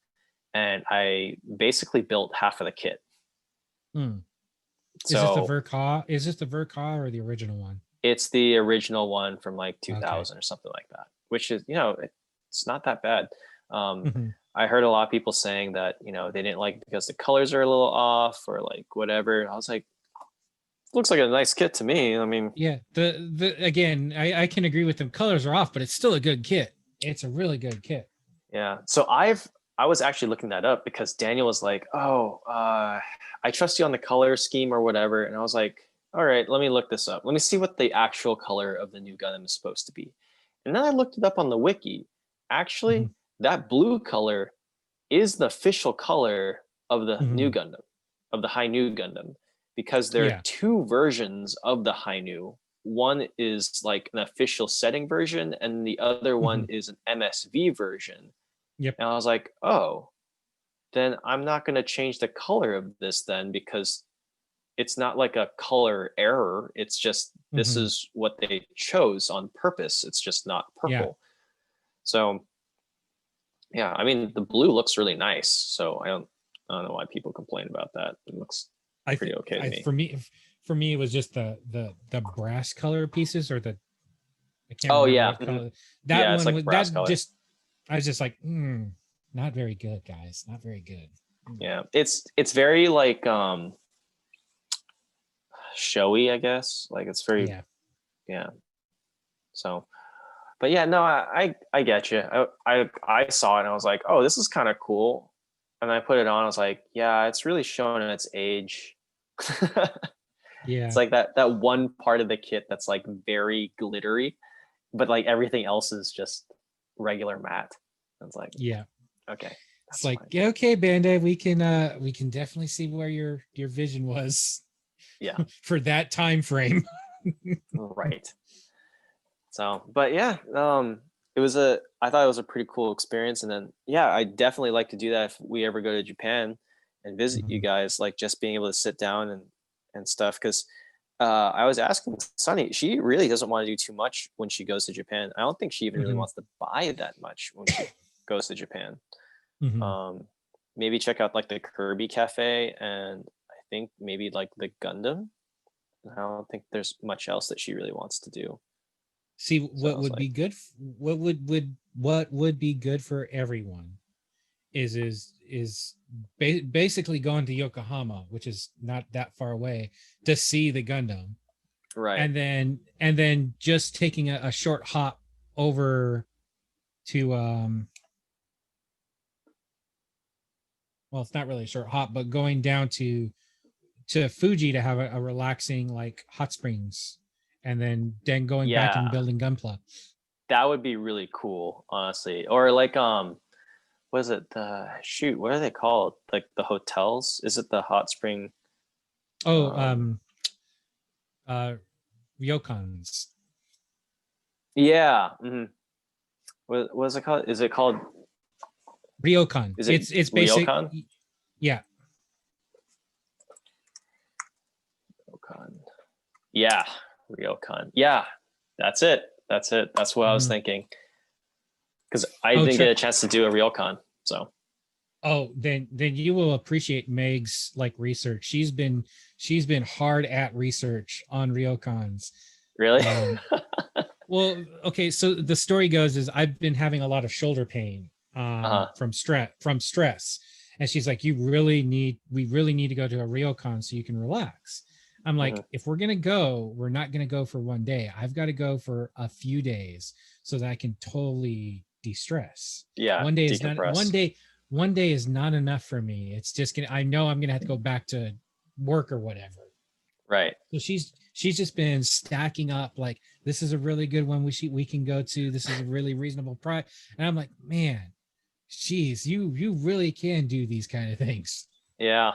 and I basically built half of the kit. Is this the Verka? Is this the Verka or the original one? It's the original one from like 2000 or something like that, which is, you know, it's not that bad. I heard a lot of people saying that, you know, they didn't like it because the colors are a little off or like whatever. I was like, looks like a nice kit to me. I mean, yeah, the again, I can agree with them. Colors are off, but it's still a good kit. It's a really good kit. Yeah. So I was actually looking that up because Daniel was like, "Oh, I trust you on the color scheme or whatever," and I was like, "All right, let me look this up. Let me see what the actual color of the new Gundam is supposed to be." And then I looked it up on the wiki. Actually, that blue color is the official color of the new Gundam, of the Hainu Gundam, because there are two versions of the Hainu. One is like an official setting version, and the other one is an MSV version. Yep. And I was like, oh, then I'm not going to change the color of this then because it's not like a color error. It's just this is what they chose on purpose. It's just not purple. Yeah. So yeah, I mean the blue looks really nice. So I don't know why people complain about that. It looks pretty okay to me. For me, it was just the brass color pieces or the I can't remember what color. That one, it's like brass that color. I was just like, not very good, guys. Not very good. Yeah, it's very like showy, I guess. Like it's very yeah. So, but yeah, no, I get you. I saw it and I was like, oh, this is kind of cool, and I put it on. I was like, yeah, it's really showing its age. Yeah, it's like that one part of the kit that's like very glittery, but like everything else is just regular matte. It's like, yeah, okay. It's like, yeah, okay, Band-Aid, we can definitely see where your vision was. Yeah. For that time frame. Right. So, but yeah, I thought it was a pretty cool experience. And then, yeah, I definitely like to do that if we ever go to Japan and visit you guys, like just being able to sit down and stuff. Cause I was asking Sunny, she really doesn't want to do too much when she goes to Japan. I don't think she even really wants to buy that much when she goes to Japan. Maybe check out like the Kirby Cafe and I think maybe like the Gundam. I don't think there's much else that she really wants to do. See, what would be good? What would be good for everyone basically going to Yokohama, which is not that far away, to see the Gundam, Right. and then just taking a short hop over to well, it's not really a short hop, but going down to Fuji to have a relaxing like hot springs, and then going back and Yeah, building Gunpla. that would be really cool, honestly. Or like was it the shoot? What are they called? Like the hotels? Is it the hot spring? Oh, Um, uh, ryokans. yeah. What is it called? Is it called? Ryokan. Is it It's basic. Ryokan? Yeah. Ryokan. Yeah, Ryokan. Yeah, that's it. That's it. That's what I was Mhm. thinking. Because I Oh, didn't get a chance to do a Ryokan. So then you will appreciate Meg's like research. She's been hard at research on ryokans. really, Um, well, okay, so the story goes is I've been having a lot of shoulder pain uh-huh. from stress. And she's like, we really need to go to a ryokan so you can relax. I'm Hmm. like, if we're gonna go, we're not gonna go for one day. I've got to go for a few days so that I can totally de-stress. Yeah, One day is not decompress. one day is not enough for me. It's just gonna, I know I'm gonna have to go back to work or whatever. Right. So she's just been stacking up like, this is a really good one we can go to. This is a really reasonable price. And I'm like, man, geez, you really can do these kind of things. Yeah.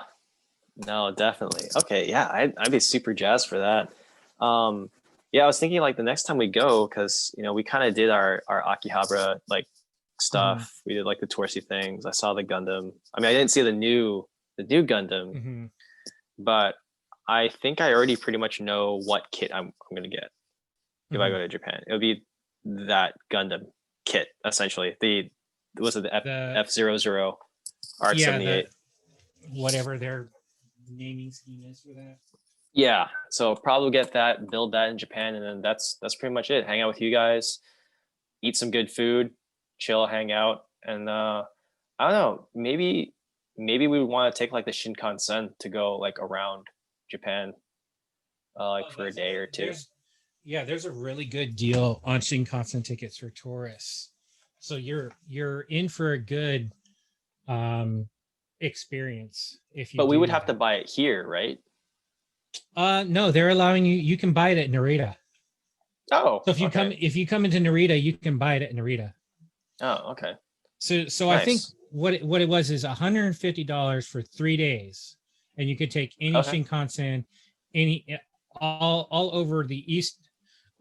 No, definitely. Okay. Yeah, I'd be super jazzed for that. Yeah, I was thinking like the next time we go, because we kind of did our Akihabara like Mm-hmm. stuff. We did like the touristy things. I saw the Gundam. I mean, I didn't see the new Gundam, Mm-hmm. but I think I already pretty much know what kit I'm gonna get if I Mm-hmm. go to Japan. It would be that Gundam kit essentially. The was it the The F00 Art yeah, 78? the whatever their naming scheme is for that. Yeah, so probably get that, build that in Japan, and then that's pretty much it. Hang out with you guys, eat some good food, chill, hang out, and I don't know, maybe we would want to take like the Shinkansen to go like around Japan, like Oh, for a day or two. there's a really good deal on Shinkansen tickets for tourists. So you're in for a good um experience if you But we would do have to that. buy it here, right? No, they're allowing you can buy it at Narita. Oh, So okay. if you come into Narita, you can buy it at Narita. Oh, okay. So I think Nice. what it was is $150 for 3 days, and you could take any Okay. Shinkansen, any all over the east,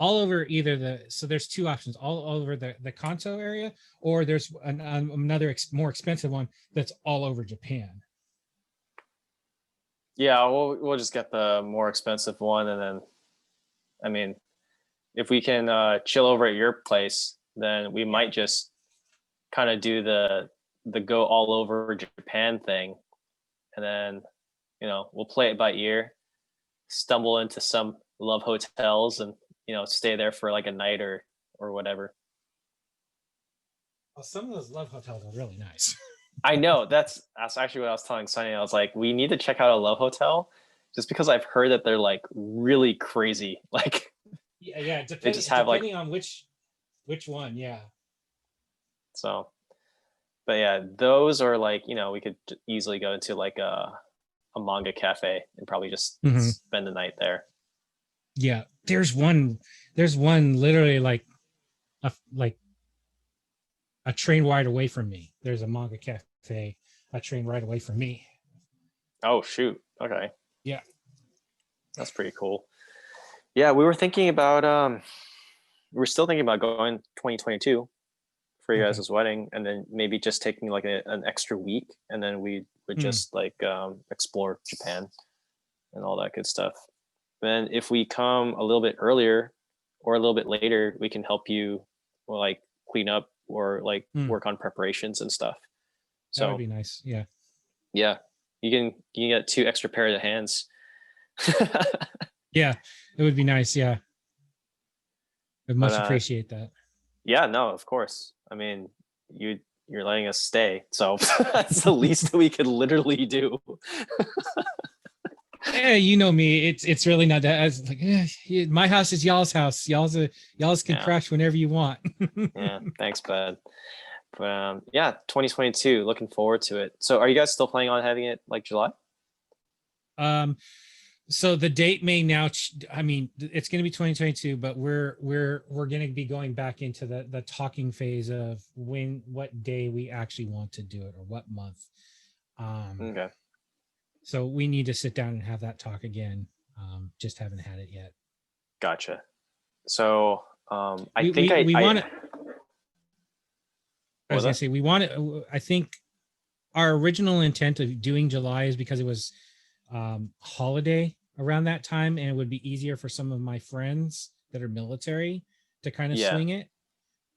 all over either the, so there's two options, all over the Kanto area, or there's another more expensive one that's all over Japan. Yeah, we'll just get the more expensive one, and then I mean, if we can chill over at your place, then we might just kind of do the go all over Japan thing, and then we'll play it by ear, stumble into some love hotels, and stay there for like a night or whatever. Well, some of those love hotels are really nice. I know that's actually what I was telling Sunny. I was like, we need to check out a love hotel, just because I've heard that they're like really crazy. Like Yeah, they just have like depending on which one. Yeah. so. But yeah, those are like we could easily go into like a manga cafe and probably just Mhm. spend the night there. Yeah, there's one literally like a train ride away from me. There's a manga cafe a train ride away from me. Oh shoot. Okay. Yeah. That's pretty cool. Yeah, we were thinking about we're still thinking about going 2022 for you Okay. guys' wedding, and then maybe just taking like an extra week, and then we would Hmm. just like explore Japan and all that good stuff. Then if we come a little bit earlier or a little bit later, we can help you like clean up or like Hmm. work on preparations and stuff. That would So be nice. Yeah. yeah, you can get two extra pair of hands. Yeah, it would be nice. Yeah, I'd But much appreciate that. yeah, no, of course. I mean, you're letting us stay. So that's the least that we could literally do. Yeah, you know me. It's really not that. As like, my house is y'all's house. Y'all's can Yeah. crash whenever you want. Yeah. Thanks, bud. But yeah, 2022. Looking forward to it. So, are you guys still planning on having it like July? So the date may now. I mean, it's going to be 2022, but we're going to be going back into the talking phase of what day we actually want to do it or what month. Okay. So we need to sit down and have that talk again. Just haven't had it yet. Gotcha. So, I We think we want to. I What was was gonna that? say we want to. I think our original intent of doing July is because it was holiday around that time, and it would be easier for some of my friends that are military to kind of Yeah. swing it.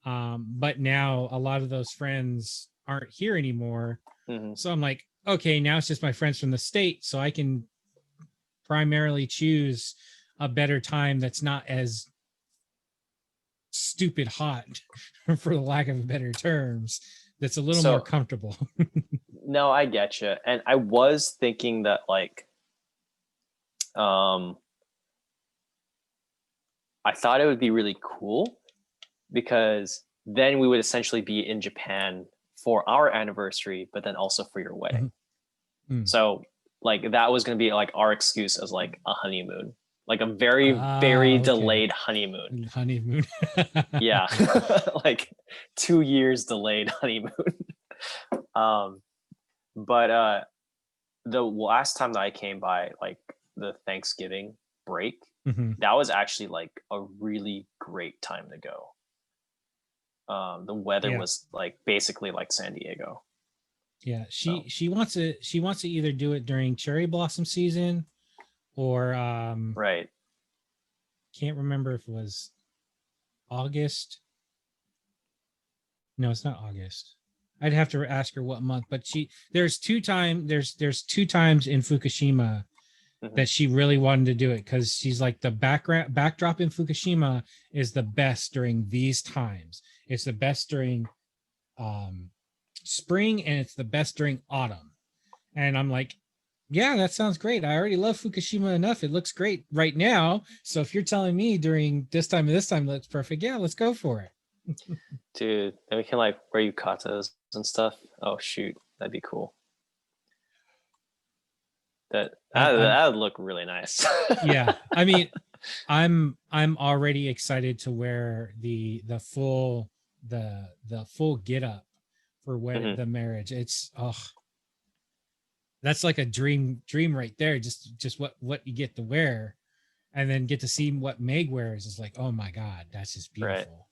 But now a lot of those friends aren't here anymore, Mhm. so I'm like, okay, now it's just my friends from the state, so I can primarily choose a better time that's not as stupid hot, for the lack of better terms, that's a little more So, comfortable. no, I get you. And I was thinking that like um I thought it would be really cool because then we would essentially be in Japan for our anniversary, but then also for your wedding. Mm. So like that was going to be like our excuse as like a honeymoon, like a very, very Okay. delayed honeymoon. Honeymoon. Yeah. Like 2 years delayed honeymoon. um, but the last time that I came by, like the Thanksgiving break, Mhm. that was actually like a really great time to go. The weather Yeah. was like basically like San Diego. Yeah, So she wants to either do it during cherry blossom season or right. can't remember if it was August. No, it's not August. I'd have to ask her what month, but there's two times in Fukushima Mhm. that she really wanted to do it because she's like the backdrop in Fukushima is the best during these times. It's the best during spring and it's the best during autumn. And I'm like, yeah, that sounds great. I already love Fukushima enough. It looks great right now. So if you're telling me during this time and this time looks perfect, yeah, let's go for it. Dude, then we can like wear yukatas and stuff. Oh shoot, that'd be cool. That that I'm that would look really nice. yeah. I mean, I'm already excited to wear the full the full get up for Mhm. the marriage. It's that's like a dream right there. Just what you get to wear and then get to see what Meg wears is like, oh my god, that's just Right. beautiful.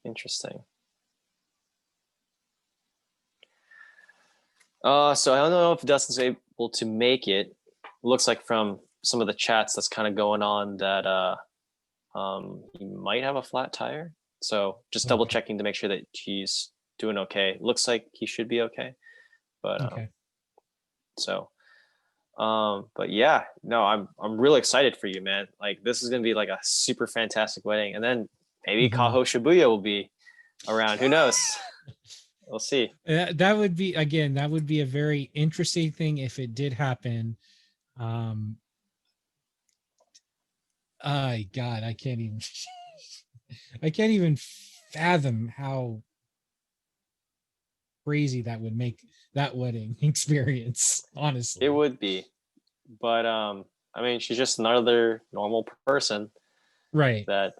Interesting. So I don't know if Dustin's able to make it. It looks like from some of the chats that's kind of going on that he might have a flat tire. So just double Okay. checking to make sure that he's doing okay. Looks like he should be okay. But Okay. so but yeah, no, I'm really excited for you, man. Like this is gonna be like a super fantastic wedding. And then maybe Mhm. Kaho Shibuya will be around. Who knows? We'll see. That would be again, that would be a very interesting thing if it did happen. Um God, I can't even I can't even fathom how crazy that would make that wedding experience, It honestly. would be. But I mean she's just another normal person Right. that,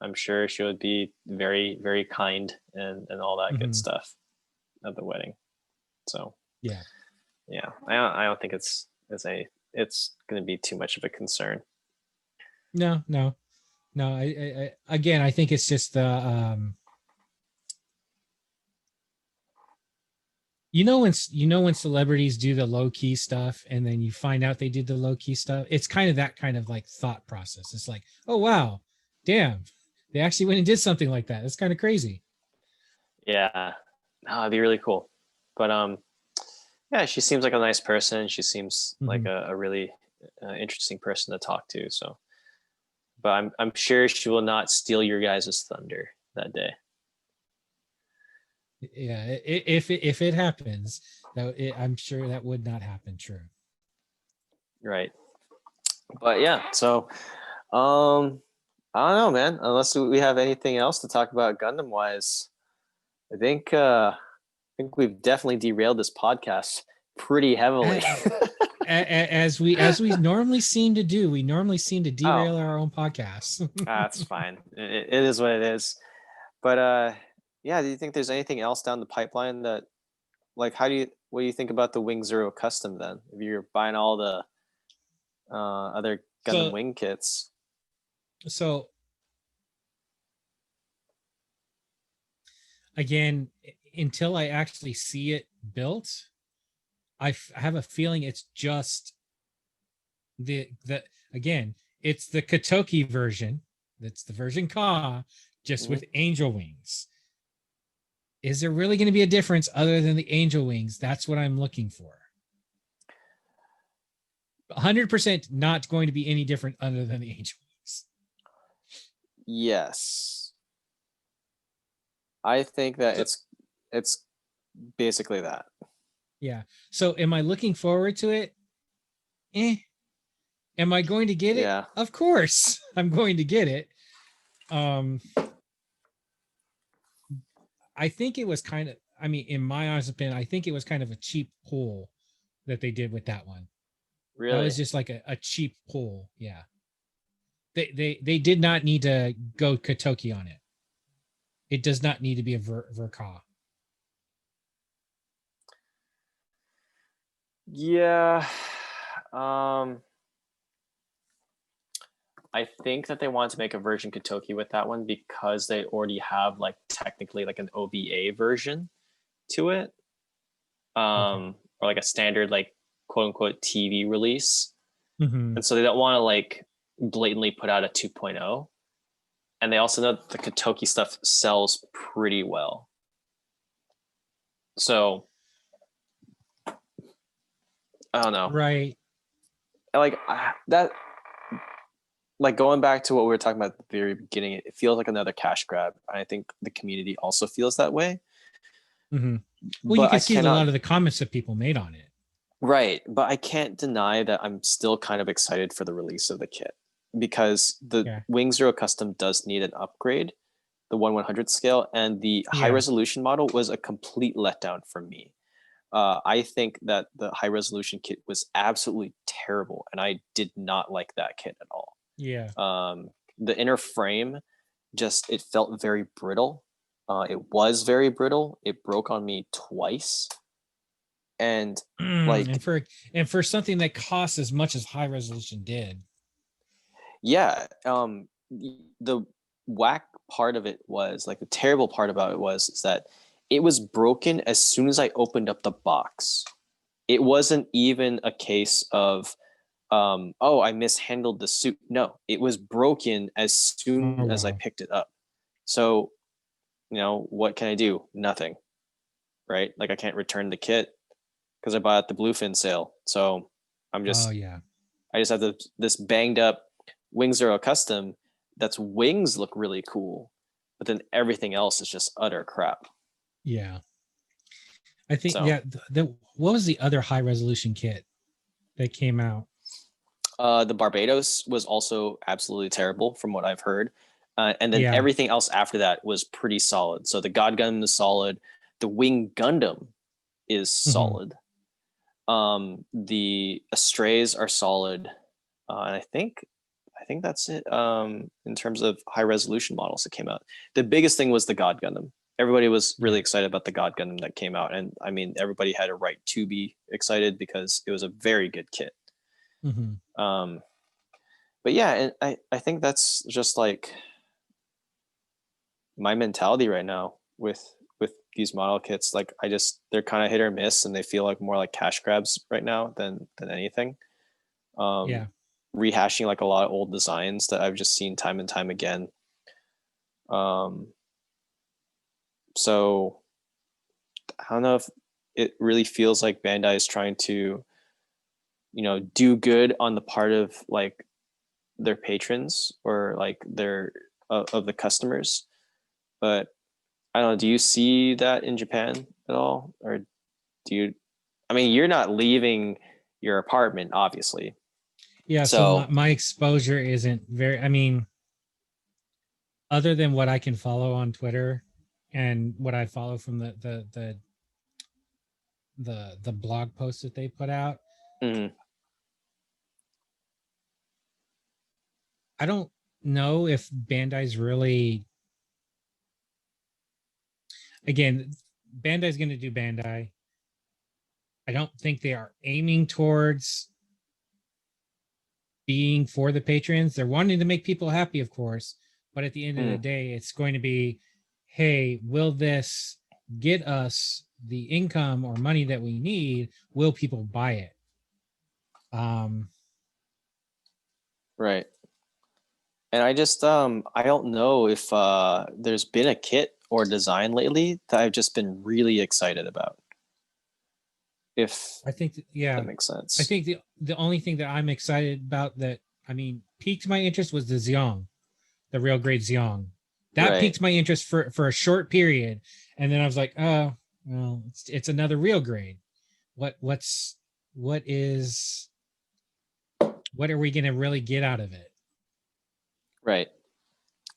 I'm sure she would be very, very kind and all that good Mhm. stuff at the wedding. So Yeah. yeah, I don't think it's gonna be too much of a concern. No, no. No, I again, I think it's just the when celebrities do the low key stuff and then you find out they did the low key stuff, it's kind of that kind of like thought process. It's like, oh wow, damn, they actually went and did something like that. It's kind of crazy. Yeah. No, it'd be really cool. But yeah, she seems like a nice person. She seems like Mhm. a really interesting person to talk to. So but I'm sure she will not steal your guys' thunder that day. Yeah, if it happens, I'm sure that would not happen. True. Right. But yeah, so I don't know, man. Unless we have anything else to talk about Gundam wise, I think we've definitely derailed this podcast pretty heavily. As we normally seem to do, we normally seem to derail Oh, our own podcasts. that's fine. It is what it is. But yeah, do you think there's anything else down the pipeline that, like, what do you think about the Wing Zero custom then? If you're buying all the other Gundam so wing kits. so again, until I actually see it built, I have a feeling it's just the again, it's the Katoki version. That's the version Ka, just Mhm. with angel wings. Is there really going to be a difference other than the angel wings? That's what I'm looking for. 100% not going to be any different other than the angel wings. Yes. I think that So, it's basically that. yeah. So am I looking forward to it? Am I going to get it? Yeah. Of course, I'm going to get it. I think it was kind of, I mean, in my honest opinion, I think it was kind of a cheap pull that they did with that one. That was Really. just like a cheap pull. Yeah. They did not need to go Katoki on it. It does not need to be a Verka. Yeah. Um I think that they wanted to make a version Katoki with that one because they already have like technically like an OVA version to it. Okay. Or like a standard like quote unquote TV release. Mm-hmm. And so they don't want to like blatantly put out a 2.0. And they also know that the Katoki stuff sells pretty well. So I don't know. Right. Like that, like going back to what we were talking about at the very beginning, it feels like another cash grab. I think the community also feels that way. Mm-hmm. Well, you But can I see a lot cannot, of the comments that people made on it. right. But I can't deny that I'm still kind of excited for the release of the kit because the Yeah. Wing Zero Custom does need an upgrade, the 1/100 scale, and the high Yeah. resolution model was a complete letdown for me. I think that the high resolution kit was absolutely terrible, and I did not like that kit at all. Yeah. The inner frame just it felt very brittle. It was very brittle. It broke on me twice, and like And for something that costs as much as high resolution did. yeah, the whack part of it was like the terrible part about it was is that it was broken as soon as I opened up the box. It wasn't even a case of oh, I mishandled the suit. No, it was broken as Oh soon as I wow. picked it up. So, what can I do? Nothing, right? Like I can't return the kit because I bought at the Bluefin sale. So I'm Oh just, yeah. I just have this banged up Wing Zero custom that's wings look really cool, but then everything else is just utter crap. Yeah. I think So yeah. What was the other high resolution kit that came out? the Barbados was also absolutely terrible from what I've heard. And then Yeah. everything else after that was pretty solid. So the God Gundam is solid. The Wing Gundam is Mm-hmm. solid. The Astrays are solid. And I think that's it. In terms of high resolution models that came out, the biggest thing was the God Gundam. Everybody was Yeah. really excited about the God Gundam that came out, and I mean, everybody had a right to be excited because it was a very good kit. Mm-hmm. But yeah, and I think that's just like my mentality right now with these model kits. Like they're kind of hit or miss, and they feel like more like cash grabs right now than anything. Yeah. Rehashing like a lot of old designs that I've just seen time and time again. Um, so I don't know if it really feels like Bandai is trying to, do good on the part of like their patrons or like their of the customers. But I don't know, do you see that in Japan at all? Or do you, I mean, you're not leaving your apartment, obviously. Yeah, so So, my exposure isn't very, I mean, other than what I can follow on Twitter and what I follow from the blog posts that they put out, mhm, I don't know if Bandai's really, again, Bandai's going to do Bandai. I don't think they are aiming towards being for the patrons. They're wanting to make people happy, of course, but at the end of the mhm, day, it's going to be, hey, will this get us the income or money that we need? Will people buy it? right. And I just I don't know if there's been a kit or design lately that I've just been really excited about. If I think, yeah, that makes I sense. think the only thing that I'm excited about that, I mean, piqued my interest was the Xiong, the real grade Xiong. That Right. piqued my interest for a short period, and then I was like, oh, well, it's another real grade. What's what is what are we going to really get out of it? Right.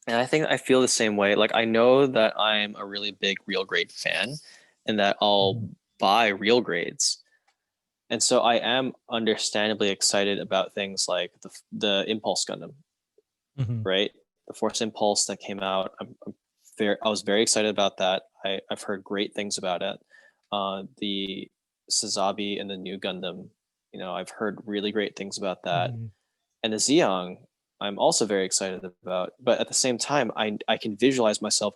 And I think I feel the same way. Like I know that I'm a really big real grade fan and that I'll Mhm. buy real grades. And so I am understandably excited about things like the Impulse Gundam, Mhm. right? The Force Impulse that came out. I was very excited about that. I've heard great things about it. The Sazabi and the new Gundam, you know, I've heard really great things about that. Mhm. And the Xeon, I'm also very excited about. But at the same time, I can visualize myself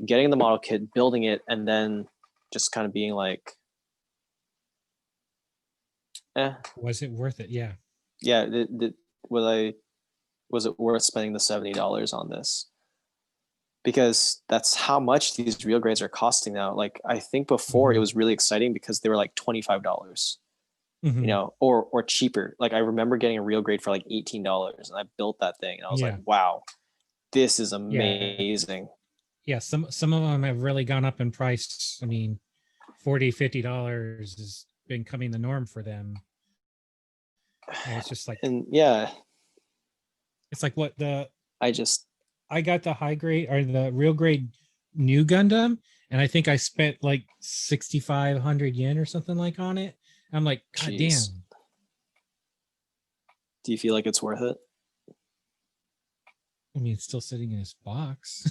getting the model kit, building it, and then just kind of being like, eh, Was it worth it? Yeah. yeah, was I was it worth spending the $70 on this? Because that's how much these real grades are costing now. Like I think before it Mhm. was really exciting because they were like $25, you Mhm. know, or cheaper. Like I remember getting a real grade for like $18 and I built that thing and I was like, Yeah. wow, this is Yeah. amazing. Yeah, some of them have really gone up in price. I mean, 40, $50 has been coming the norm for them. And it's just like, And yeah, it's like what the I just I got the high grade or the real grade new Gundam, and I think I spent like 6,500 yen or something like on it. I'm like, God jeez. damn. Do you feel like it's worth it? I mean, it's still sitting in his box.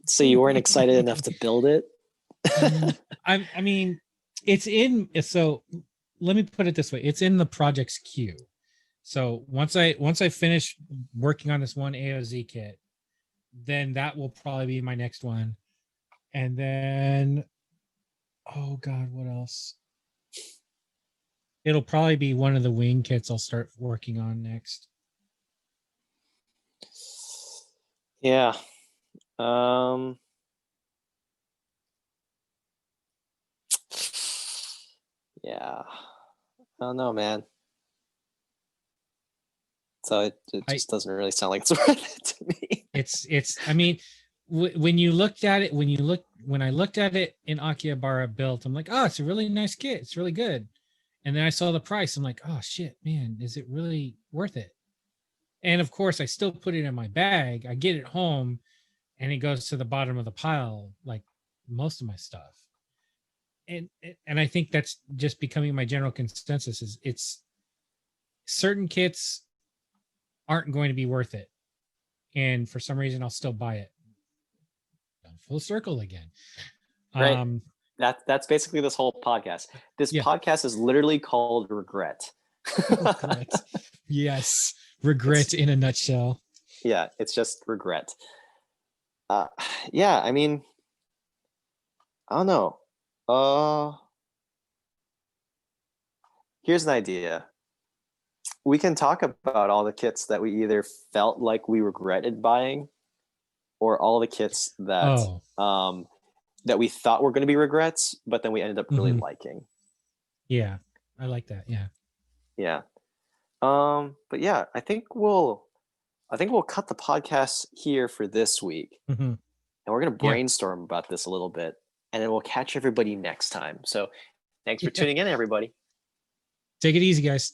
So you weren't excited enough to build it? I mean, it's in, so let me put it this way. It's in the project's queue. So once I finish working on this one AOZ kit, then that will probably be my next one. And then, oh God, what else? It'll probably be one of the wing kits I'll start working on next. Yeah. Um yeah. I don't know, man. So it I just doesn't really sound like it's worth it to me. it's I mean, when you looked at it, when I looked at it in Akihabara built, I'm like, oh, it's a really nice kit. It's really good. And then I saw the price. I'm like, oh shit, man, is it really worth it? And of course, I still put it in my bag. I get it home, and it goes to the bottom of the pile, like most of my stuff. And I think that's just becoming my general consensus. Is it's certain kits aren't going to be worth it, and for some reason, I'll still buy it. Full circle again. Right. Um, That's basically this whole podcast. This yeah, podcast is literally called regret. regret. Yes, It's regret in a nutshell. yeah, it's just regret. Uh yeah, I mean, I don't know. Uh Here's an idea. We can talk about all the kits that we either felt like we regretted buying or all the kits Oh, that we thought were going to be regrets, but then we ended up really mm-hmm. liking. Yeah, I like that. Yeah. Yeah. But yeah, I think we'll I think we'll cut the podcast here for this week, Mhm. and we're gonna Yeah. brainstorm about this a little bit, and then we'll catch everybody next time. So, thanks for Yeah. tuning in, everybody. Take it easy, guys.